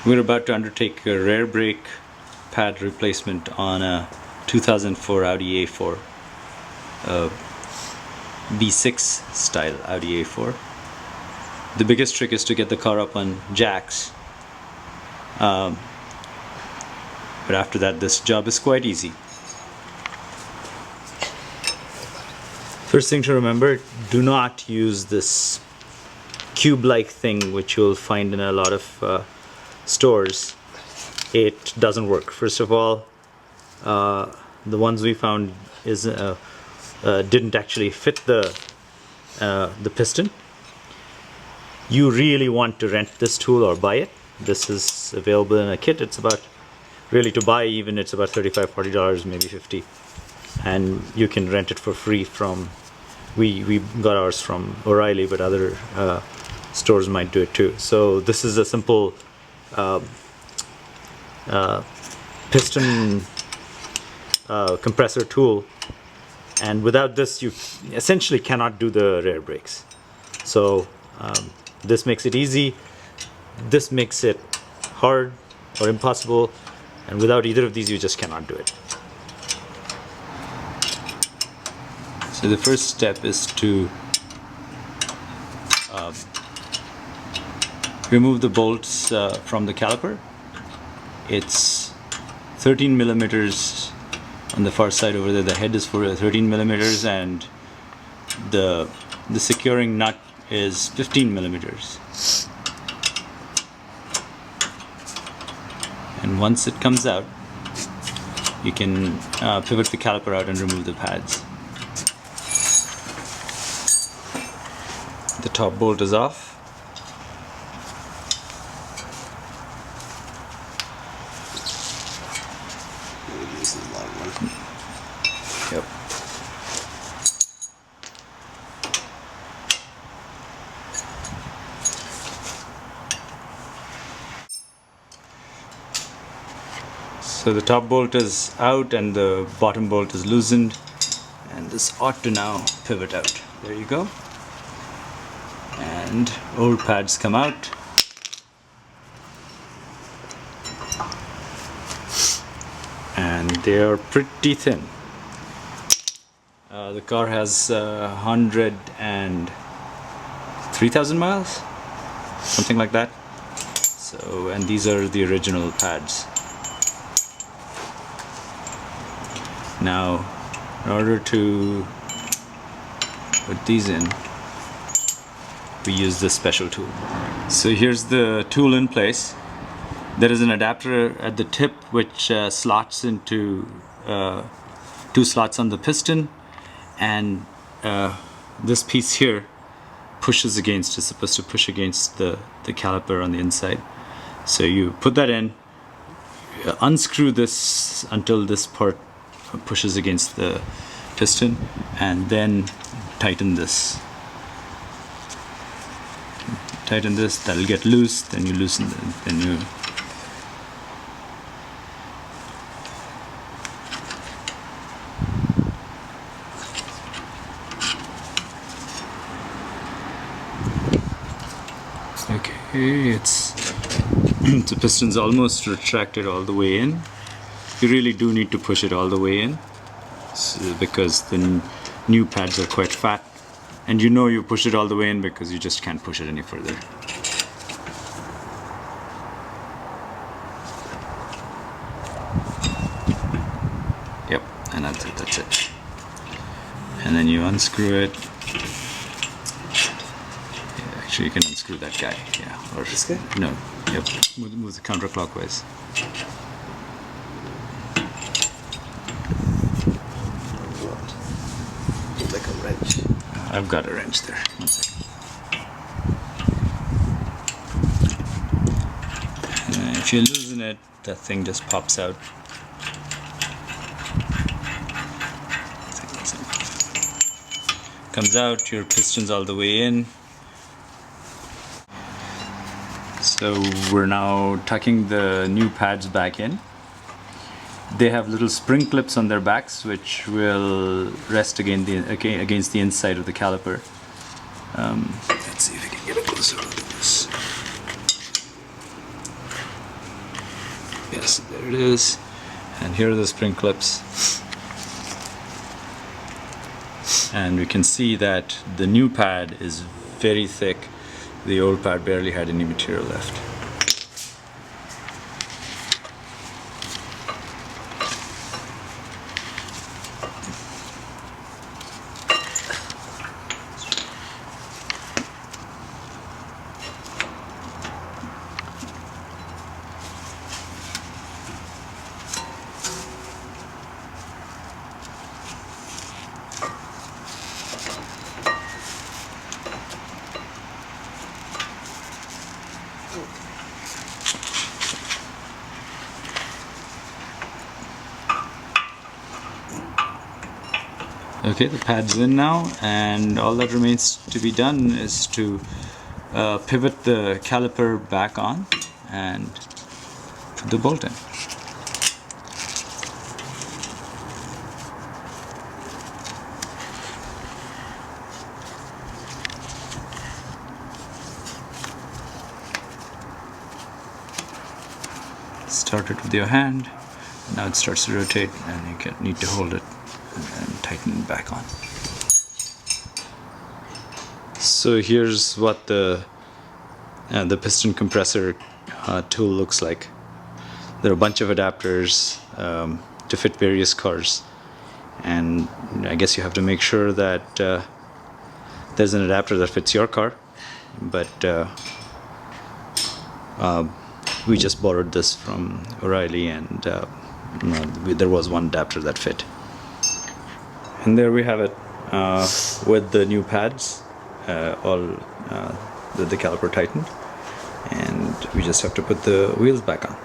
We're about to undertake a rear brake pad replacement on a 2004 Audi A4 B6 style Audi A4. The biggest trick is to get the car up on jacks, but after that this job is quite easy. First thing to remember, do not use this cube-like thing which you'll find in a lot of stores. It doesn't work. First of all, the ones we found didn't actually fit the piston. You really want to rent this tool or buy it. This is available in a kit. It's about, really to buy even, it's about $35–40, maybe $50, and you can rent it for free from, we got ours from O'Reilly, but other stores might do it too. So this is a simple piston compressor tool, and without this you essentially cannot do the rear brakes. So this makes it easy, this makes it hard or impossible, and without either of these you just cannot do it. So the first step is to remove the bolts from the caliper. It's 13 millimeters on the far side over there. The head is for 13 millimeters, and the securing nut is 15 millimeters. And once it comes out, you can pivot the caliper out and remove the pads. The top bolt is off. Yep. So the top bolt is out and the bottom bolt is loosened, and this ought to now pivot out. There you go. And old pads come out. And they are pretty thin. The car has 103,000 miles, something like that. So, and these are the original pads. Now, in order to put these in, we use this special tool. So here's the tool in place. There is an adapter at the tip which slots into two slots on the piston, and this piece here pushes against, is supposed to push against the caliper on the inside. So you put that in, unscrew this until this part pushes against the piston, and then tighten this. Tighten this, that'll get loose, then you loosen it, then you okay, the piston's almost retracted all the way in. You really do need to push it all the way in, because the new pads are quite fat, and you know you push it all the way in because you just can't push it any further. Yep, and that's it, that's it. And then you unscrew it. Yeah, actually you can unscrew that guy, yeah. Or this guy? No, yep, move the counterclockwise. Like a wrench. I've got a wrench there. 1 second. And if you loosen it, that thing just pops out. Comes out, your piston's all the way in. So we're now tucking the new pads back in. They have little spring clips on their backs which will rest against the inside of the caliper. Let's see if we can get a closer look at this. Yes, there it is. And here are the spring clips. And we can see that the new pad is very thick. The old pad barely had any material left. Okay, the pad's in now, and all that remains to be done is to pivot the caliper back on and put the bolt in. Start it with your hand. Now it starts to rotate, and you need to hold it and tighten it back on. So here's what the piston compressor tool looks like. There are a bunch of adapters to fit various cars, and I guess you have to make sure that there's an adapter that fits your car, but we just borrowed this from O'Reilly, and there was one adapter that fit. And there we have it with the new pads, the caliper tightened, and we just have to put the wheels back on.